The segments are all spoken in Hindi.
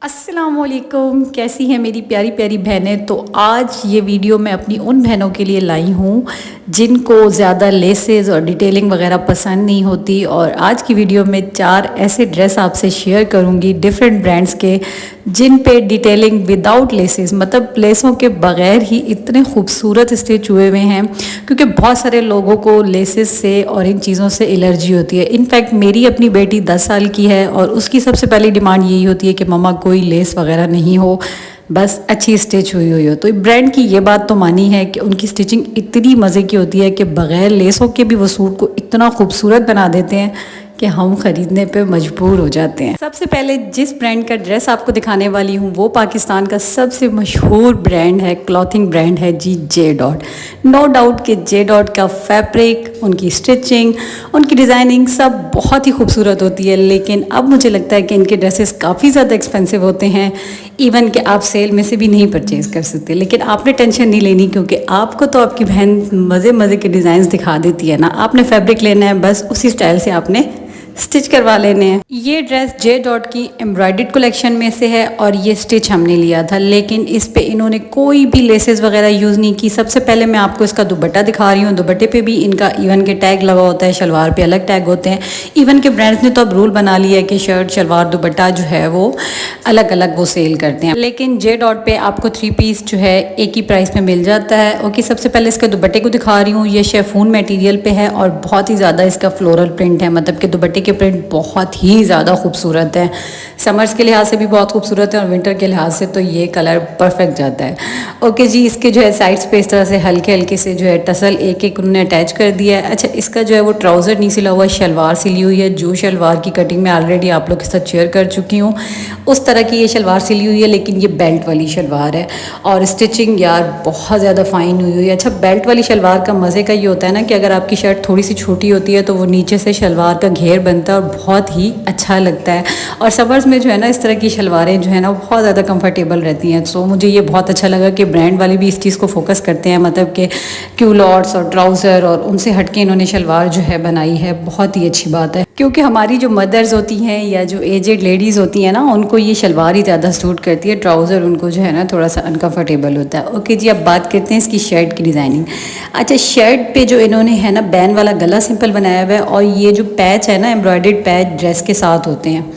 अस्सलामुअलैकुम, कैसी हैं मेरी प्यारी प्यारी बहनें। तो आज ये वीडियो मैं अपनी उन बहनों के लिए लाई हूँ जिनको ज़्यादा लेसेस और डिटेलिंग वगैरह पसंद नहीं होती। और आज की वीडियो में 4 ऐसे ड्रेस आपसे शेयर करूँगी डिफरेंट ब्रांड्स के, जिन पे डिटेलिंग विदाउट लेसेस, मतलब लेसों के बगैर ही इतने खूबसूरत स्टिच हुए हुए हैं। क्योंकि बहुत सारे लोगों को लेसेस से और इन चीज़ों से एलर्जी होती है। इनफैक्ट मेरी अपनी बेटी 10 साल की है और उसकी सबसे पहली डिमांड यही होती है कि मम्मा कोई लेस वगैरह नहीं हो, बस अच्छी स्टिच हुई हुई हो। तो ब्रांड की ये बात तो मानी है कि उनकी स्टिचिंग इतनी मज़े की होती है कि बग़ैर लेसों के भी वो सूट को इतना खूबसूरत बना देते हैं कि हम ख़रीदने पे मजबूर हो जाते हैं। सबसे पहले जिस ब्रांड का ड्रेस आपको दिखाने वाली हूँ वो पाकिस्तान का सबसे मशहूर ब्रांड है, क्लॉथिंग ब्रांड है जी जे डॉट। नो डाउट कि जे डॉट का फैब्रिक, उनकी स्टिचिंग, उनकी डिज़ाइनिंग सब बहुत ही खूबसूरत होती है। लेकिन अब मुझे लगता है कि इनके ड्रेसेस काफ़ी ज़्यादा एक्सपेंसिव होते हैं, इवन कि आप सेल में से भी नहीं परचेज़ कर सकते। लेकिन आपने टेंशन नहीं लेनी, क्योंकि आपको तो आपकी बहन मज़े मज़े के डिज़ाइंस दिखा देती है ना। आपने फैब्रिक लेना है, बस उसी स्टाइल से आपने स्टिच करवा लेने हैं। ये ड्रेस जे डॉट की एम्ब्रॉयडर्ड कलेक्शन में से है और ये स्टिच हमने लिया था, लेकिन इस पे इन्होंने कोई भी लेसेस वगैरह यूज़ नहीं की। सबसे पहले मैं आपको इसका दुपट्टा दिखा रही हूँ। दुपट्टे पे भी इनका इवन के टैग लगा होता है, शलवार पे अलग टैग होते हैं। इवन के ब्रांड्स ने तो अब रूल बना लिया है कि शर्ट, शलवार, दुपट्टा जो है वो अलग अलग वो सेल करते हैं। लेकिन जे डॉट पे आपको 3 पीस जो है एक ही प्राइस में मिल जाता है। ओके, सबसे पहले इसके दुपट्टे को दिखा रही हूँ। ये शेफून मटेरियल पे है और बहुत ही ज़्यादा इसका फ्लोरल प्रिंट है, मतलब कि दुपट्टे के प्रिंट बहुत ही ज़्यादा खूबसूरत है। समर्स के लिहाज से भी बहुत खूबसूरत है और विंटर के लिहाज से तो ये कलर परफेक्ट जाता है। ओके जी, इसके जो है साइड्स पे इस तरह से हल्के हल्के से जो है टसल एक एक उन्होंने अटैच कर दिया है। अच्छा, इसका जो है वो ट्राउज़र नहीं सिला हुआ, शलवार सिली हुई है। जो शलवार की कटिंग मैं ऑलरेडी आप लोग के साथ शेयर कर चुकी हूँ, उस तरह की ये शलवार सिली हुई है, लेकिन ये बेल्ट वाली शलवार है। और स्टिचिंग यार बहुत ज़्यादा फाइन हुई हुई है। अच्छा, बेल्ट वाली शलवार का मज़े का ये होता है ना कि अगर आपकी शर्ट थोड़ी सी छोटी होती है तो वो नीचे से शलवार का घेर बनता है और बहुत ही अच्छा लगता है। और समर्स में जो है ना इस तरह की शलवारें जो है ना बहुत ज़्यादा कंफर्टेबल रहती हैं। सो मुझे ये बहुत अच्छा लगा कि ब्रांड वाले भी इस चीज़ को फोकस करते हैं, मतलब कि क्यूलॉट्स और ट्राउज़र और उनसे हटके इन्होंने शलवार जो है बनाई है। बहुत ही अच्छी बात है, क्योंकि हमारी जो मदर्स होती हैं या जो एजेड लेडीज़ होती हैं ना, उनको ये शलवार ही ज़्यादा सूट करती है। ट्राउज़र उनको जो है ना थोड़ा सा अनकंफर्टेबल होता है। ओके जी, अब बात करते हैं इसकी शर्ट की डिज़ाइनिंग। अच्छा, शर्ट पे जो इन्होंने है ना बैन वाला गला सिंपल बनाया हुआ है और ये जो पैच है ना एम्ब्रॉयडर्ड पैच ड्रेस के साथ होते हैं।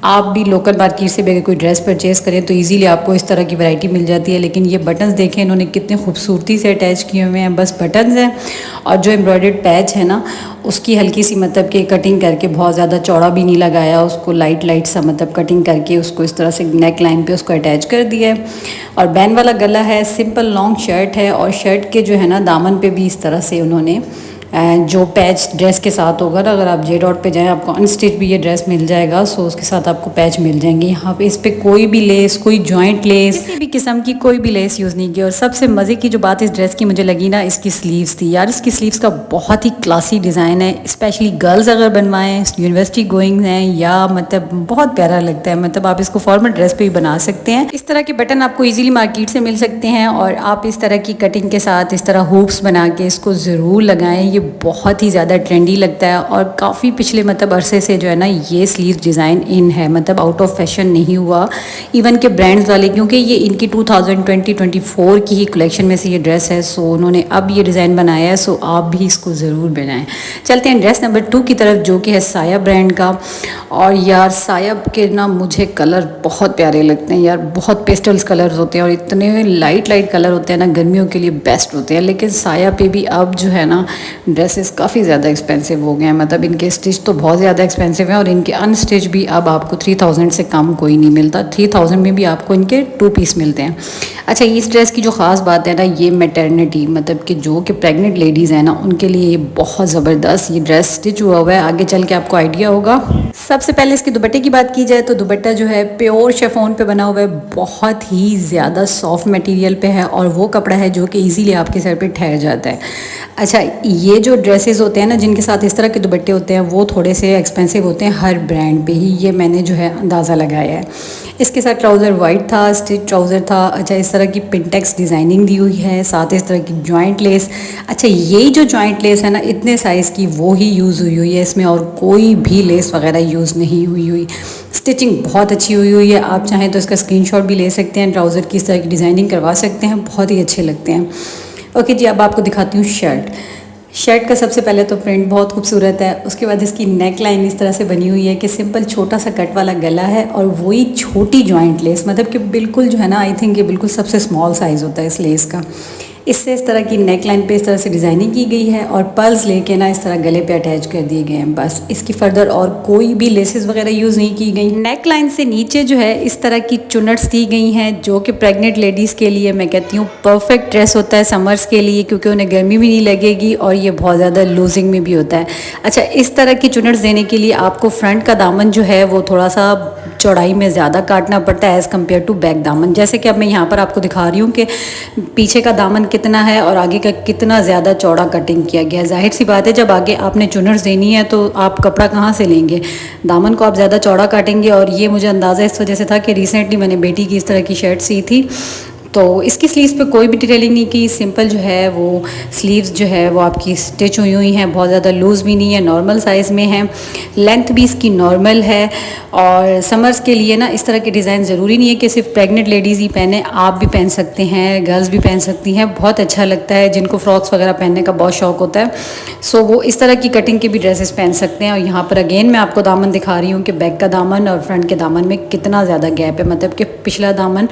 आप भी लोकल मार्केट से भी अगर कोई ड्रेस परचेज़ करें तो इजीली आपको इस तरह की वैरायटी मिल जाती है। लेकिन ये बटन्स देखें इन्होंने कितने खूबसूरती से अटैच किए हुए हैं। बस बटन्स हैं और जो एम्ब्रॉयडर्ड पैच है ना उसकी हल्की सी मतलब कि कटिंग करके, बहुत ज़्यादा चौड़ा भी नहीं लगाया उसको, लाइट लाइट सा मतलब कटिंग करके उसको इस तरह से नेक लाइन पे उसको अटैच कर दिया है। और बैन वाला गला है, सिंपल लॉन्ग शर्ट है और शर्ट के जो है ना दामन पे भी इस तरह से उन्होंने जो पैच ड्रेस के साथ होगा ना, अगर आप जे डॉट पे जाएं आपको अनस्टिच भी ये ड्रेस मिल जाएगा। सो उसके साथ आपको पैच मिल जाएंगे। यहाँ पे इस पे कोई भी लेस, कोई जॉइंट लेस, किसी भी किस्म की कोई भी लेस यूज़ नहीं की। और सबसे मज़े की जो बात इस ड्रेस की मुझे लगी ना, इसकी स्लीव्स थी यार। इसकी स्लीव्स का बहुत ही क्लासी डिज़ाइन है, स्पेशली गर्ल्स अगर बनवाएं, यूनिवर्सिटी गोइंग हैं या मतलब बहुत प्यारा लगता है। मतलब आप इसको फॉर्मल ड्रेस पे भी बना सकते हैं। इस तरह के बटन आपको ईजिली मार्केट से मिल सकते हैं और आप इस तरह की कटिंग के साथ इस तरह हुप्स बना के इसको ज़रूर लगाएं। बहुत ही ज़्यादा ट्रेंडी लगता है और काफ़ी पिछले मतलब अरसे से जो है ना ये स्लीव डिज़ाइन इन है, मतलब आउट ऑफ फैशन नहीं हुआ इवन के ब्रांड्स वाले, क्योंकि ये इनकी 2020-24 की ही कलेक्शन में से ये ड्रेस है। सो उन्होंने अब ये डिज़ाइन बनाया है। सो आप भी इसको ज़रूर बनाएं। चलते हैं ड्रेस नंबर 2 की तरफ, जो कि है साया ब्रांड का। और यार साया के ना मुझे कलर बहुत प्यारे लगते हैं यार, बहुत पेस्टल्स कलर्स होते हैं और इतने लाइट लाइट कलर होते हैं ना, गर्मियों के लिए बेस्ट होते हैं। लेकिन साया पे भी अब जो है ना ड्रेसेस काफ़ी ज़्यादा एक्सपेंसिव हो गए हैं। मतलब इनके स्टिच तो बहुत ज़्यादा एक्सपेंसिव हैं और इनके अनस्टिच भी अब आपको 3000 से कम कोई नहीं मिलता। 3000 में भी आपको इनके 2 पीस मिलते हैं। अच्छा, इस ड्रेस की जो ख़ास बात है ना, ये मैटरनिटी, मतलब कि जो कि प्रेग्नेंट लेडीज़ हैं ना उनके लिए ये बहुत ज़बरदस्त ये ड्रेस स्टिच हुआ हुआ है। आगे चल के आपको आइडिया होगा। सबसे पहले इसके दुपट्टे की बात की जाए तो दुपट्टा जो है प्योर शेफोन पे बना हुआ है, बहुत ही ज़्यादा सॉफ्ट मटेरियल पे है और वो कपड़ा है जो कि इजीली आपके सर पे ठहर जाता है। अच्छा, ये जो ड्रेसेस होते हैं ना जिनके साथ इस तरह के दुपट्टे होते हैं वो थोड़े से एक्सपेंसिव होते हैं हर ब्रांड पे ही, ये मैंने जो है अंदाज़ा लगाया है। इसके साथ ट्राउज़र वाइट था, स्टिच ट्राउज़र था। अच्छा, इस तरह की पिंटेक्स डिज़ाइनिंग दी हुई है, साथ इस तरह की जॉइंट लेस। अच्छा, ये जो जॉइंट लेस है ना इतने साइज़ की वो ही यूज़ हुई है इसमें, और कोई भी लेस वगैरह यूज़ नहीं हुई। स्टिचिंग बहुत अच्छी हुई है। आप चाहें तो इसका स्क्रीनशॉट भी ले सकते हैं, ट्राउज़र की इस तरह की डिज़ाइनिंग करवा सकते हैं, बहुत ही अच्छे लगते हैं। ओके जी, अब आपको दिखाती हूँ शर्ट का सबसे पहले तो प्रिंट बहुत खूबसूरत है। उसके बाद इसकी नेक लाइन इस तरह से बनी हुई है कि सिंपल छोटा सा कट वाला गला है और वही छोटी जॉइंट लेस, मतलब कि बिल्कुल जो है ना, आई थिंक ये बिल्कुल सबसे स्मॉल साइज़ होता है इस लेस का। इससे इस तरह की नेक लाइन पे इस तरह से डिज़ाइनिंग की गई है और पर्ल्स लेके ना इस तरह गले पे अटैच कर दिए गए हैं। बस इसकी फर्दर और कोई भी लेसेस वगैरह यूज़ नहीं की गई। नेक लाइन से नीचे जो है इस तरह की चुनट्स दी गई हैं, जो कि प्रेग्नेंट लेडीज़ के लिए मैं कहती हूँ परफेक्ट ड्रेस होता है समर्स के लिए, क्योंकि उन्हें गर्मी भी नहीं लगेगी और ये बहुत ज़्यादा लूजिंग में भी होता है। अच्छा, इस तरह की चुनट्स देने के लिए आपको फ्रंट का दामन जो है वो थोड़ा सा चौड़ाई में ज़्यादा काटना पड़ता है एज़ कम्पेयर टू बैक दामन। जैसे कि अब मैं यहाँ पर आपको दिखा रही हूँ कि पीछे का दामन कितना है और आगे का कितना ज़्यादा चौड़ा कटिंग किया गया है। जाहिर सी बात है, जब आगे आपने चुनर्स देनी है तो आप कपड़ा कहाँ से लेंगे, दामन को आप ज़्यादा चौड़ा काटेंगे। और ये मुझे अंदाज़ा इस वजह से था कि रिसेंटली मैंने बेटी की इस तरह की शर्ट सी थी, तो इसकी स्लीव्स पे कोई भी डिटेलिंग नहीं की, सिंपल जो है वो स्लीव्स जो है वो आपकी स्टिच हुई हैं, बहुत ज़्यादा लूज़ भी नहीं है, नॉर्मल साइज़ में है, लेंथ भी इसकी नॉर्मल है। और समर्स के लिए ना इस तरह के डिज़ाइन ज़रूरी नहीं है कि सिर्फ प्रेग्नेंट लेडीज़ ही पहने, आप भी पहन सकते हैं, गर्ल्स भी पहन सकती हैं, बहुत अच्छा लगता है। जिनको फ्रॉक्स वगैरह पहनने का बहुत शौक़ होता है सो वो इस तरह की कटिंग के भी ड्रेसेस पहन सकते हैं। और यहाँ पर अगेन मैं आपको दामन दिखा रही हूँ कि बैक का दामन और फ्रंट के दामन में कितना ज़्यादा गैप है, मतलब कि पिछला दामन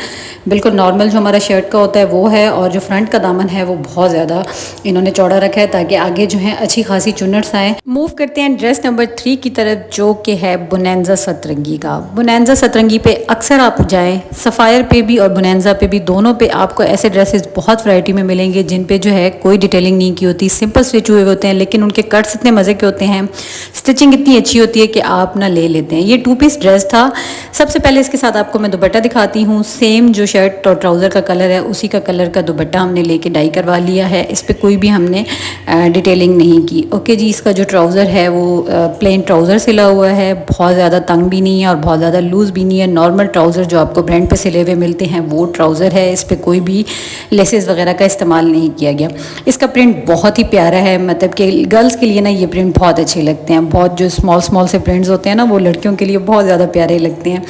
बिल्कुल नॉर्मल जो हमारा शर्ट का होता है वो है, और जो फ्रंट का दामन है वो बहुत ज़्यादा इन्होंने चौड़ा रखा है ताकि आगे जो है अच्छी खासी चुन्नट्स आए। मूव करते हैं ड्रेस नंबर 3 की तरफ, जो कि है बोनेंजा सतरंगी का। बोनेंजा सतरंगी पे अक्सर आप जाएं, सफ़ायर पे भी और बोनेंजा पे भी, दोनों पे आपको ऐसे ड्रेसेस बहुत वैरायटी में मिलेंगे जिन पे जो है कोई डिटेलिंग नहीं की होती, सिंपल स्टिच हुए होते हैं, लेकिन उनके कट्स इतने मज़े के होते हैं, स्टिचिंग इतनी अच्छी होती है कि आप ना ले लेते हैं। ये 2 पीस ड्रेस था। सबसे पहले इसके साथ आपको मैं दुपट्टा दिखाती हूँ। सेम जो शर्ट और ट्राउज़र का कलर है उसी का कलर का दुपट्टा हमने लेके डाई करवा लिया है, इस पर कोई भी हमने डिटेलिंग नहीं की। ओके जी, इसका जो ट्राउज़र है वो प्लेन ट्राउज़र सिला हुआ है, बहुत ज़्यादा तंग भी नहीं है और बहुत ज़्यादा लूज़ भी नहीं है, नॉर्मल ट्राउज़र जो आपको ब्रांड पे सिले हुए मिलते हैं वो ट्राउज़र है, इस पर कोई भी लेसेस वगैरह का इस्तेमाल नहीं किया गया। इसका प्रिंट बहुत ही प्यारा है, मतलब कि गर्ल्स के लिए ना ये प्रिंट बहुत अच्छे लगते हैं, बहुत जो स्मॉल से प्रिंट्स होते हैं ना वो लड़कियों के लिए बहुत ज़्यादा प्यारे लगते हैं।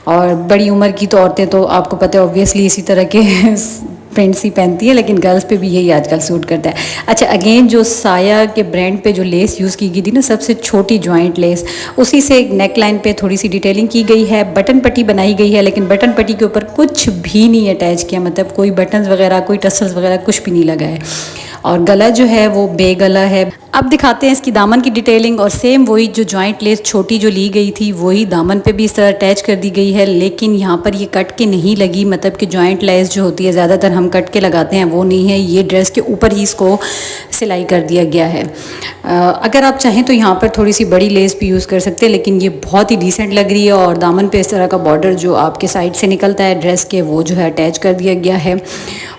और बड़ी उम्र की तो औरतें तो आपको पता है ऑब्वियसली इसी तरह के प्रिंट्स ही पहनती है, लेकिन गर्ल्स पे भी यही आजकल सूट करता है। अच्छा, अगेन जो साया के ब्रांड पे जो लेस यूज़ की गई थी ना, सबसे छोटी जॉइंट लेस, उसी से नेक लाइन पे थोड़ी सी डिटेलिंग की गई है, बटन पट्टी बनाई गई है, लेकिन बटन पट्टी के ऊपर कुछ भी नहीं अटैच किया, मतलब कोई बटन्स वगैरह, कोई टसल्स वगैरह कुछ भी नहीं लगा है। और गला जो है वो बे गला है। अब दिखाते हैं इसकी दामन की डिटेलिंग, और सेम वही जो जॉइंट लेस छोटी जो ली गई थी वही दामन पे भी इस तरह अटैच कर दी गई है, लेकिन यहाँ पर ये कट के नहीं लगी, मतलब कि जॉइंट लेस जो होती है ज़्यादातर हम कट के लगाते हैं वो नहीं है, ये ड्रेस के ऊपर ही इसको सिलाई कर दिया गया है। अगर आप चाहें तो यहाँ पर थोड़ी सी बड़ी लेस भी यूज़ कर सकते हैं, लेकिन ये बहुत ही डिसेंट लग रही है। और दामन पे इस तरह का बॉर्डर जो आपके साइड से निकलता है ड्रेस के, वो जो है अटैच कर दिया गया है।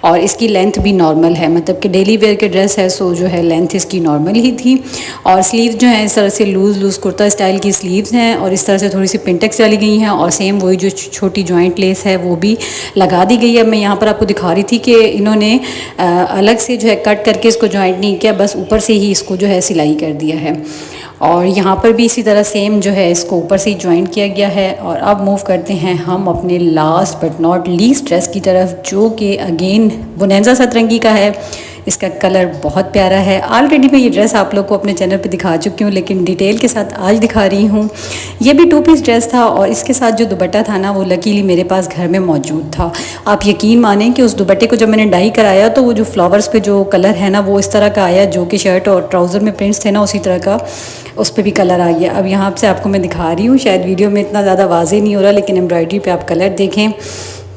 और इसकी लेंथ भी नॉर्मल है, मतलब कि डेली वेयर के ड्रेस है सो जो है लेंथ इसकी नॉर्मल ही थी। और स्लीव जो है इस तरह से लूज़ कुर्ता स्टाइल की स्लीव्स हैं, और इस तरह से थोड़ी सी पिंटेक्स डाली गई हैं, और सेम वही जो छोटी जॉइंट लेस है वो भी लगा दी गई है। मैं यहाँ पर आपको दिखा रही थी कि इन्होंने अलग से जो है कट करके इसको जॉइंट नहीं किया, बस ऊपर से ही इसको जो है सिलाई कर दिया है। और यहाँ पर भी इसी तरह सेम जो है इसको ऊपर से ही ज्वाइन किया गया है। और अब मूव करते हैं हम अपने last but not least dress की तरफ, जो कि अगेन बोनेंजा सतरंगी का है। इसका कलर बहुत प्यारा है। ऑलरेडी मैं ये ड्रेस आप लोग को अपने चैनल पे दिखा चुकी हूँ, लेकिन डिटेल के साथ आज दिखा रही हूँ। ये भी 2 पीस ड्रेस था, और इसके साथ जो दुपट्टा था ना वो लकीली मेरे पास घर में मौजूद था। आप यकीन मानें कि उस दुपट्टे को जब मैंने डाई कराया तो वो जो फ्लावर्स पे जो कलर है ना वो इस तरह का आया, जो कि शर्ट और ट्राउज़र में प्रिंट्स थे ना उसी तरह का उस पर भी कलर आ गया। अब यहाँ से आपको मैं दिखा रही हूँ, शायद वीडियो में इतना ज़्यादा वाज़ेह नहीं हो रहा, लेकिन एम्ब्रॉयडरी पे आप कलर देखें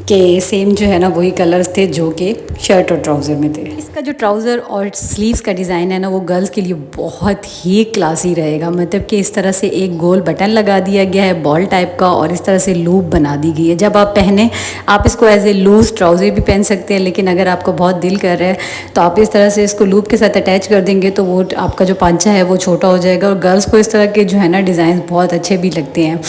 कि सेम जो है ना वही कलर्स थे जो कि शर्ट और ट्राउज़र में थे। इसका जो ट्राउज़र और स्लीव्स का डिज़ाइन है ना वो गर्ल्स के लिए बहुत ही क्लासी रहेगा। मतलब कि इस तरह से एक गोल बटन लगा दिया गया है बॉल टाइप का और इस तरह से लूप बना दी गई है। जब आप पहने आप इसको एज ए लूज़ ट्राउज़र भी पहन सकते हैं, लेकिन अगर आपको बहुत दिल कर रहा है तो आप इस तरह से इसको लूप के साथ अटैच कर देंगे तो वो आपका जो पांचा है वो छोटा हो जाएगा। और गर्ल्स को इस तरह के जो है ना डिज़ाइन बहुत अच्छे भी लगते हैं।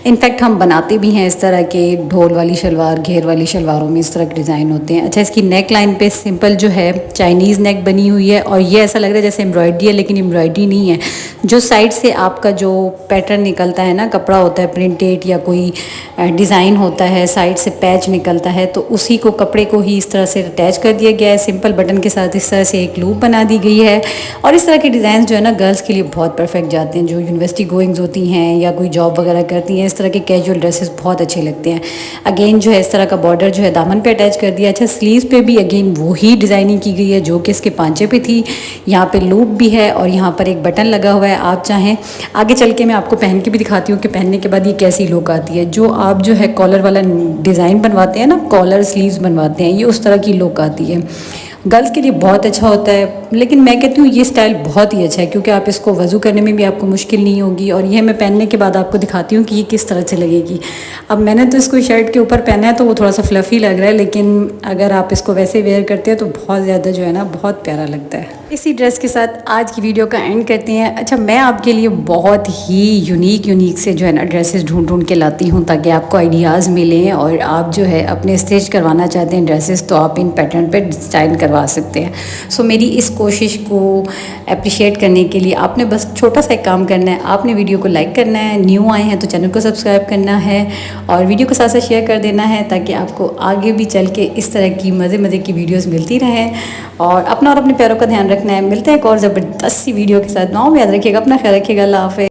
इनफैक्ट हम बनाते भी हैं इस तरह के ढोल वाली शलवार, घेर वाली शलवारों में इस तरह के डिज़ाइन होते हैं। अच्छा, इसकी नेक लाइन पे सिंपल जो है चाइनीज़ नेक बनी हुई है और ये ऐसा लग रहा है जैसे एम्ब्रॉयडरी है, लेकिन एम्ब्रॉयडरी नहीं है। जो साइड से आपका जो पैटर्न निकलता है ना, कपड़ा होता है प्रिंटेड या कोई डिज़ाइन होता है, साइड से पैच निकलता है, तो उसी को कपड़े को ही इस तरह से अटैच कर दिया गया है। सिंपल बटन के साथ इस तरह से एक लूप बना दी गई है। और इस तरह के डिज़ाइन जो है ना गर्ल्स के लिए बहुत परफेक्ट जाते हैं, जो यूनिवर्सिटी गोइंग्स होती हैं या कोई जॉब वगैरह करती हैं। इस तरह के कैजुअल ड्रेसेस बहुत अच्छे लगते हैं। अगेन जो है इस तरह का बॉर्डर जो है दामन पे अटैच कर दिया। अच्छा, स्लीव्स पे भी अगेन वही डिज़ाइनिंग की गई है जो कि इसके पांचे पे थी। यहाँ पे लूप भी है और यहाँ पर एक बटन लगा हुआ है। आप चाहें आगे चल के मैं आपको पहन के भी दिखाती हूँ कि पहनने के बाद ये कैसी लुक आती है। जो आप जो है कॉलर वाला डिज़ाइन बनवाते हैं ना, कॉलर स्लीव्स बनवाते हैं, ये उस तरह की लुक आती है। गर्ल्स के लिए बहुत अच्छा होता है, लेकिन मैं कहती हूँ ये स्टाइल बहुत ही अच्छा है क्योंकि आप इसको वज़ू करने में भी आपको मुश्किल नहीं होगी। और ये मैं पहनने के बाद आपको दिखाती हूँ कि ये किस तरह से लगेगी। अब मैंने तो इसको शर्ट के ऊपर पहना है तो वो थोड़ा सा फ्लफ़ी लग रहा है, लेकिन अगर आप इसको वैसे वेयर करते हैं तो बहुत ज़्यादा जो है ना बहुत प्यारा लगता है। इसी ड्रेस के साथ आज की वीडियो का एंड करते हैं। अच्छा, मैं आपके लिए बहुत ही यूनिक से जो है ना ड्रेसेस ढूंढ के लाती हूँ ताकि आपको आइडियाज़ मिलें और आप जो है अपने स्टिच करवाना चाहते हैं ड्रेसेस तो आप इन पैटर्न पे डिज़ाइन करवा सकते हैं। सो मेरी इस कोशिश को अप्रिशिएट करने के लिए आपने बस छोटा सा एक काम करना है। आपने वीडियो को लाइक करना है, न्यू आए हैं तो चैनल को सब्सक्राइब करना है और वीडियो को साथ साथ शेयर कर देना है ताकि आपको आगे भी चल के इस तरह की मज़े की वीडियोज़ मिलती रहें। और अपना और अपने प्यारों का ध्यान रखना है। मिलते हैं एक और ज़बरदस्त सी वीडियो के साथ। नाम याद रखिएगा, अपना ख्याल रखिएगा। अल्लाह हाफ़िज़।